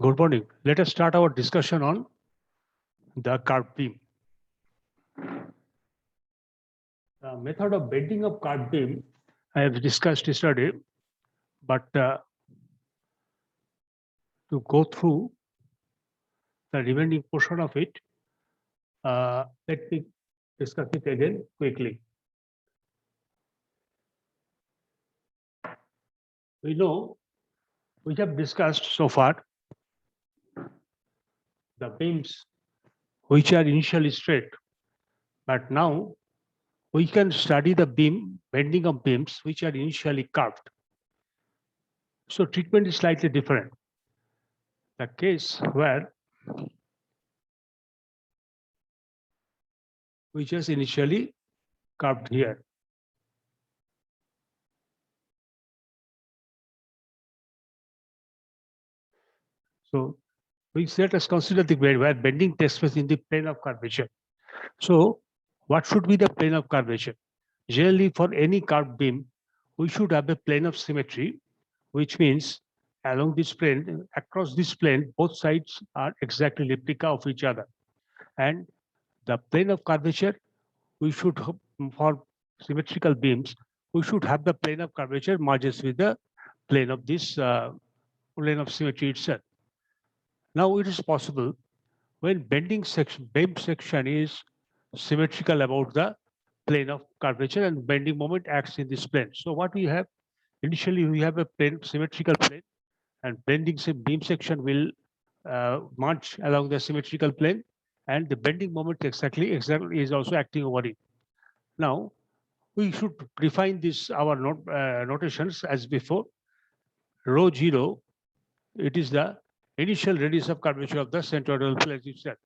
Good morning. Let us start our discussion on the curved beam. The method of bending of curved beam I have discussed yesterday, but to go through the remaining portion of it, let me discuss it again quickly. We know we have discussed so far the beams which are initially straight, but now we can study the beam bending of beams which are initially curved. So treatment is slightly different. The case where which is initially curved here. So we let us consider the way where bending takes place in the plane of curvature. So what should be the plane of curvature? Generally, for any curved beam, we should have a plane of symmetry, which means along this plane, across this plane, both sides are exactly replica of each other. And the plane of curvature, we should, for symmetrical beams, we should have the plane of curvature merges with the plane of this plane of symmetry itself. Now it is possible when bending section, beam section is symmetrical about the plane of curvature and bending moment acts in this plane. So what we have, initially we have a plane, symmetrical plane, and bending beam section will march along the symmetrical plane, and the bending moment exactly is also acting over it. Now we should define this our notations as before. Rho 0, it is the initial radius of curvature of the centroidal plane itself.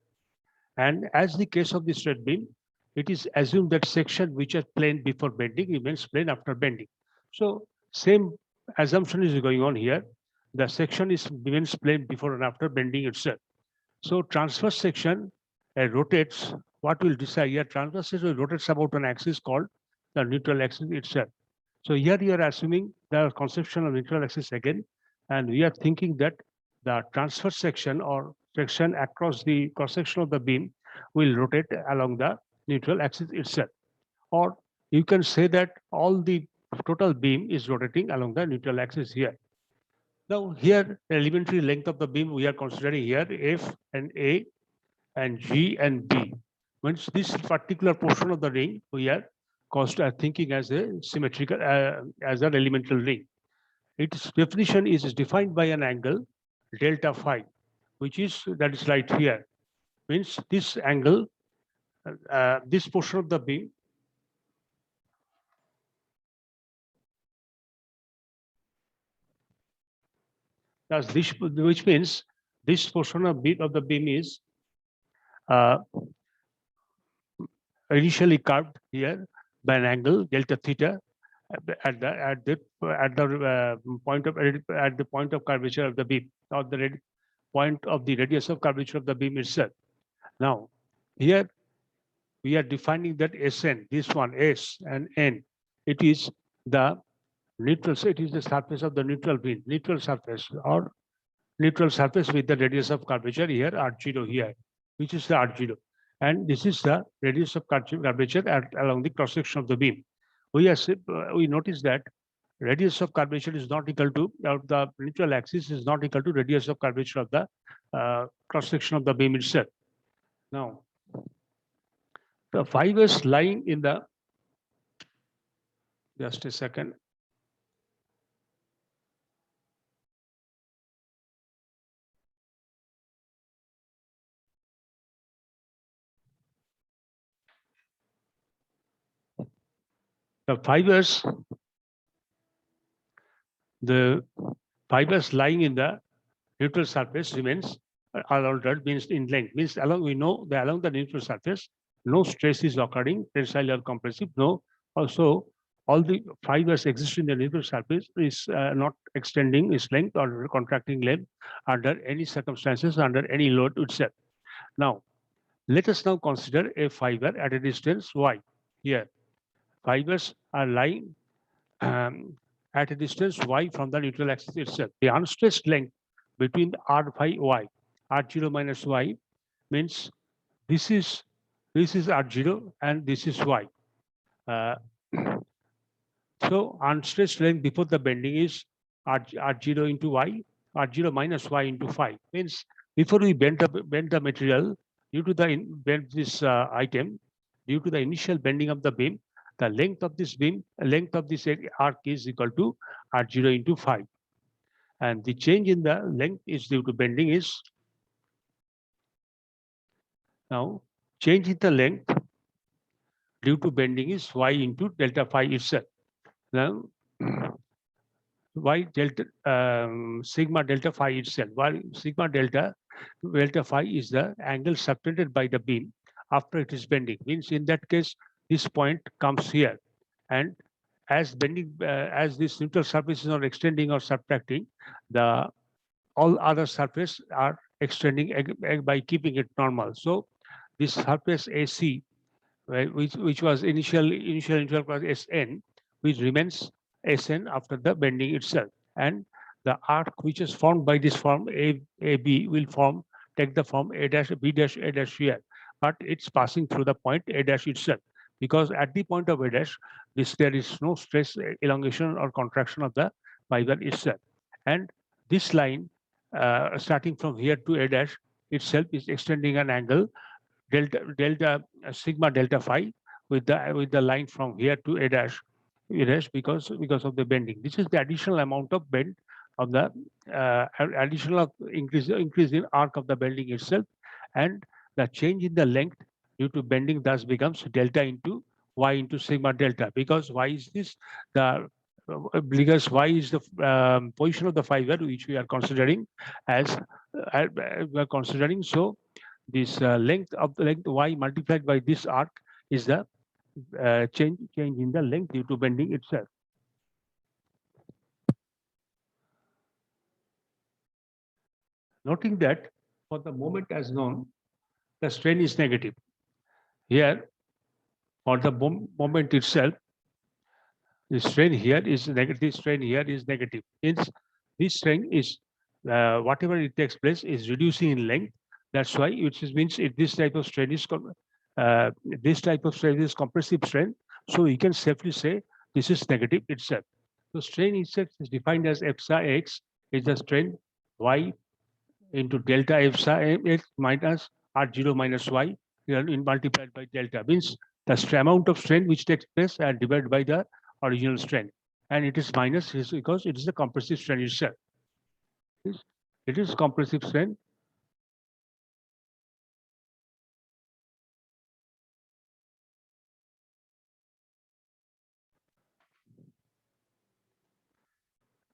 And as the case of the straight beam, it is assumed that section which are plane before bending remains plane after bending. So same assumption is going on here. The section is remains plane before and after bending itself. So transverse section rotates. What will decide here? Transverse section rotates about an axis called the neutral axis itself. So here you are assuming the conception of neutral axis again, and we are thinking that the transverse section or section across the cross section of the beam will rotate along the neutral axis itself. Or you can say that all the total beam is rotating along the neutral axis here. Now here, the elementary length of the beam we are considering here F and A and G and B. Once this particular portion of the ring we are thinking as a symmetrical, as an elemental ring. Its definition is defined by an angle delta phi, which is that is right here. Means this angle, this portion of the beam does this, which means this portion of the beam is initially curved here by an angle delta theta at the point of curvature of the beam, or the point of the radius of curvature of the beam itself. Now here we are defining that Sn, this one S and N, it is the neutral. So it is the surface of the neutral beam, neutral surface or neutral surface with the radius of curvature here R0 here, which is the R0, and this is the radius of curvature along the cross section of the beam. We notice that radius of curvature is not equal to, the neutral axis is not equal to radius of curvature of the cross section of the beam itself. Now, the fibers lying in the, just a second. The fibers lying in the neutral surface remains unaltered, means in length, means along, we know that along the neutral surface, no stress is occurring, tensile or compressive, no. Also, all the fibers exist in the neutral surface is not extending its length or contracting length under any circumstances, under any load itself. Now, let us now consider a fiber at a distance y. Here, fibers are lying at a distance y from the neutral axis itself. The unstressed length between R phi y. R0 minus y means this is R0 and this is y. Uh, so unstressed length before the bending is R0 into y, R0 minus y into phi. Means before we bend the material, due to the bend this item, due to the initial bending of the beam, the length of this beam, length of this arc is equal to R0 into phi. And the change in the length is due to bending is now change in the length due to bending is y into delta phi itself. Now y delta sigma delta phi itself. While sigma delta phi is the angle subtended by the beam after it is bending. Means in that case, this point comes here, and as bending as these neutral surfaces are extending or subtracting, the all other surfaces are extending by keeping it normal. So this surface AC, right, which was initial was Sn, which remains Sn after the bending itself, and the arc which is formed by this form AB will take the form A dash B dash A dash here, but it's passing through the point A dash itself, because at the point of A dash, there is no stress, elongation or contraction of the fiber itself, and this line starting from here to A dash itself is extending an angle delta sigma delta phi with the line from here to A dash because of the bending. This is the additional amount of bend of the additional increase in arc of the bending itself, and the change in the length due to bending thus becomes delta into y into sigma delta, because y is this the because y is the position of the fiber which we are considering as we are considering. So this length y multiplied by this arc is the change in the length due to bending itself. Noting that for the moment as known, the strain is negative. Here, for the moment itself, the strain here is negative, strain here is negative. Hence, this strain is, whatever it takes place is reducing in length. That's why, which means if this type of strain is, compressive strain. So you can safely say this is negative itself. So strain itself is defined as epsilon x is the strain y into delta epsilon x minus R0 minus y in multiplied by delta, means the amount of strain which takes place and divided by the original strain, and it is minus is because it is the compressive strain itself. It is compressive strain.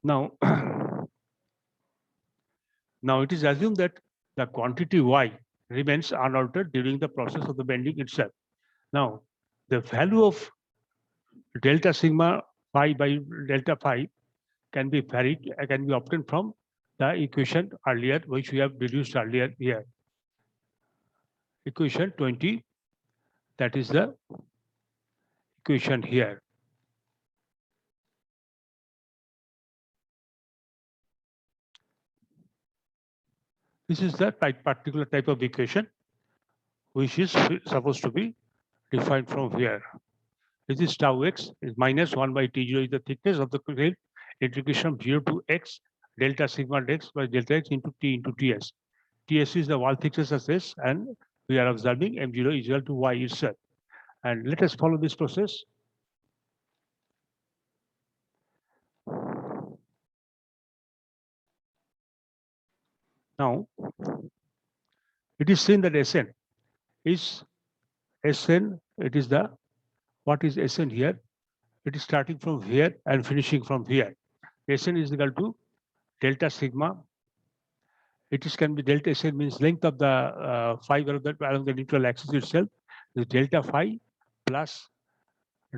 Now, now it is assumed that the quantity y remains unaltered during the process of the bending itself. Now, the value of delta sigma phi by delta phi can be obtained from the equation earlier, which we have deduced earlier here. Equation 20, that is the equation here. This is the particular type of equation which is supposed to be defined from here. This is tau x is minus 1 by T0 is the thickness of the plate, integration from 0 to x delta sigma x by delta x into T into Ts. Ts is the wall thickness of S, and we are observing M0 is equal to y itself. And let us follow this process. Now, it is seen that Sn is Sn, it is the, what is Sn here? It is starting from here and finishing from here. Sn is equal to delta sigma. It is can be delta Sn means length of the fiber of along the neutral axis itself is delta phi plus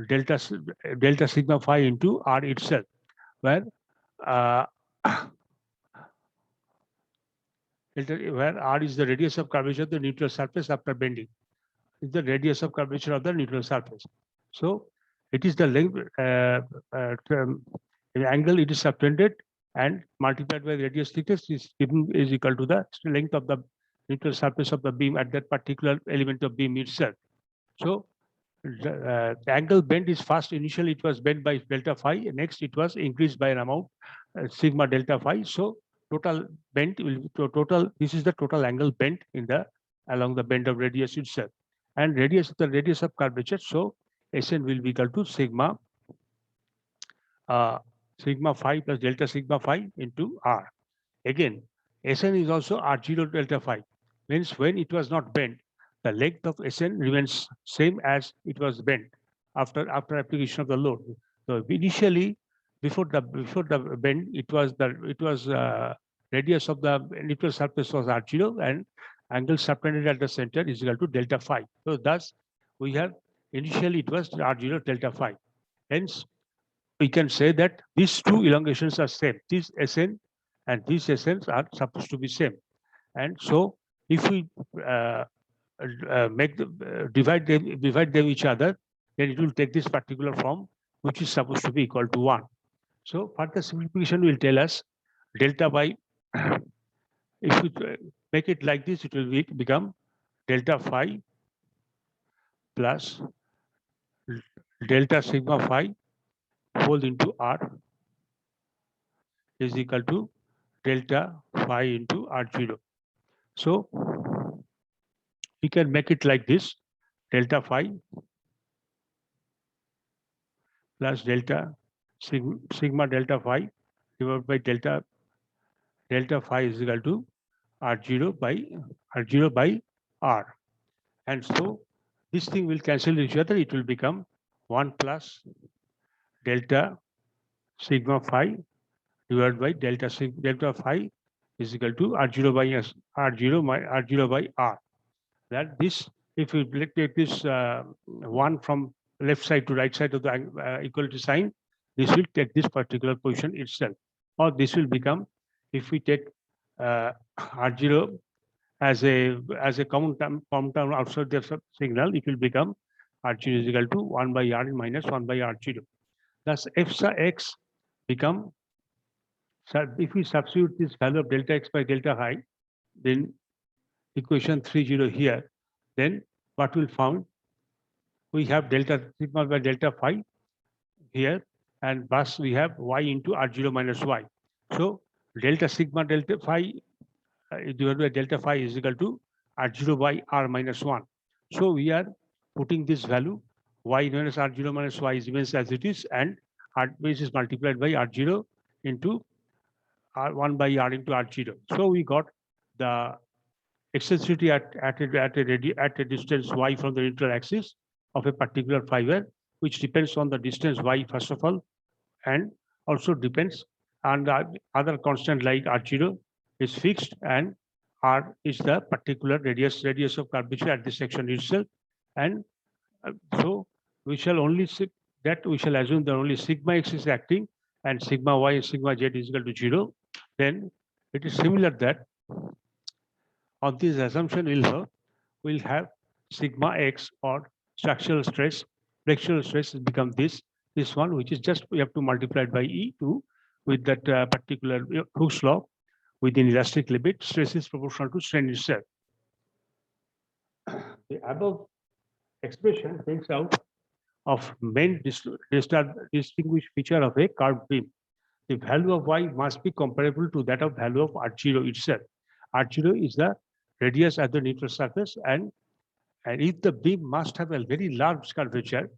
delta sigma phi into R itself, where where R is the radius of curvature of the neutral surface after bending. Is the radius of curvature of the neutral surface. So it is the length, the angle it is subtended and multiplied by radius thickness is equal to the length of the neutral surface of the beam at that particular element of beam itself. So the angle bent is first initially it was bent by delta phi, next it was increased by an amount sigma delta phi. So total bent will total, this is the total angle bent in the along the bend of radius itself, and radius the radius of curvature. So Sn will be equal to sigma sigma phi plus delta sigma phi into r. Again, Sn is also r0 delta phi. Means when it was not bent, the length of Sn remains same as it was bent after application of the load. So initially, before the bend, it was radius of the neutral surface was r0 and angle subtended at the center is equal to delta phi. So thus we have initially it was r0 delta phi. Hence we can say that these two elongations are same. This Sn and these Sns are supposed to be same. And so if we make divide them each other, then it will take this particular form, which is supposed to be equal to 1. So further simplification will tell us delta by, if we make it like this, it will become delta phi plus delta sigma phi whole into r is equal to delta phi into r0. So we can make it like this: delta phi plus delta sigma delta phi divided by delta phi is equal to r0 by r. And so this thing will cancel each other. It will become 1 plus delta sigma phi divided by delta phi is equal to r0 by r0 by r. That this, if we take this 1 from left side to right side of the equality sign, this will take this particular position itself. Or this will become, if we take r0 as a common term outside the signal, it will become r0 is equal to 1 by r minus 1 by r0. Thus f sub x become, so if we substitute this value of delta x by delta phi, then equation 30 here, then what we'll find, we have delta sigma by delta phi here, and thus we have y into r0 minus y. So delta sigma delta phi divided by delta phi is equal to r0 by r minus 1. So we are putting this value y minus r0 minus y remains as it is, and r base is multiplied by r0 into r1 by r into r0. So we got the eccentricity at a distance y from the neutral axis of a particular fiber, which depends on the distance y first of all, and also depends on the other constant like r0 is fixed, and r is the particular radius of curvature at this section itself. And so we shall only we shall assume that only sigma x is acting and sigma y and sigma z is equal to 0. Then it is similar that on this assumption we'll have sigma x or structural stress, flexural stress has become this one, which is just we have to multiply it by E2 with that particular Hooke's law within elastic limit. Stress is proportional to strain itself. The above expression brings out of main distinguished feature of a curved beam. The value of y must be comparable to that of value of r0 itself. R0 is the radius at the neutral surface, and if the beam must have a very large curvature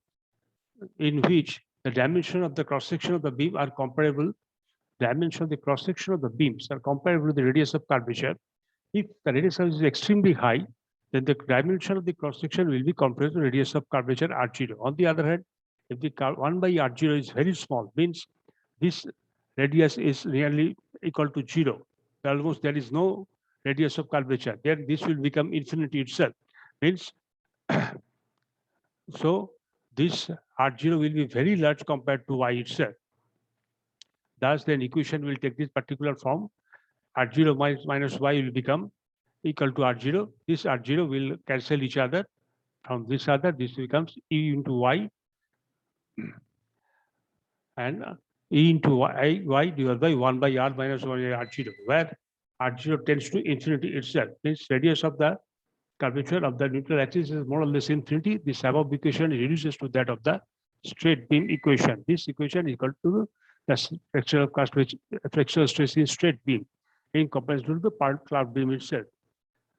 in which the dimension of the cross-section of the beam are comparable, dimension of the cross-section of the beams are comparable to the radius of curvature. If the radius is extremely high, then the dimension of the cross-section will be comparable to the radius of curvature r0. On the other hand, if the 1 by r0 is very small, means this radius is nearly equal to 0. Almost there is no radius of curvature. Then this will become infinity itself. Means so this r0 will be very large compared to y itself. Thus, then equation will take this particular form. R0 minus y will become equal to r0. This r0 will cancel each other. From this other, this becomes e into y, and E into y divided by 1 by r minus 1 by r0, where r0 tends to infinity itself. Means radius of the curvature of the neutral axis is more or less infinity. This above equation reduces to that of the straight beam equation. This equation is equal to the fractional fractional stress in straight beam in comparison to the part cloud beam itself.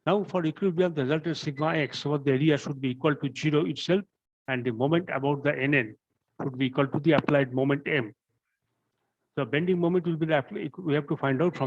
Now, for equilibrium, the result is sigma x, so the area should be equal to 0 itself, and the moment about the NN should be equal to the applied moment M. The bending moment will be we have to find out from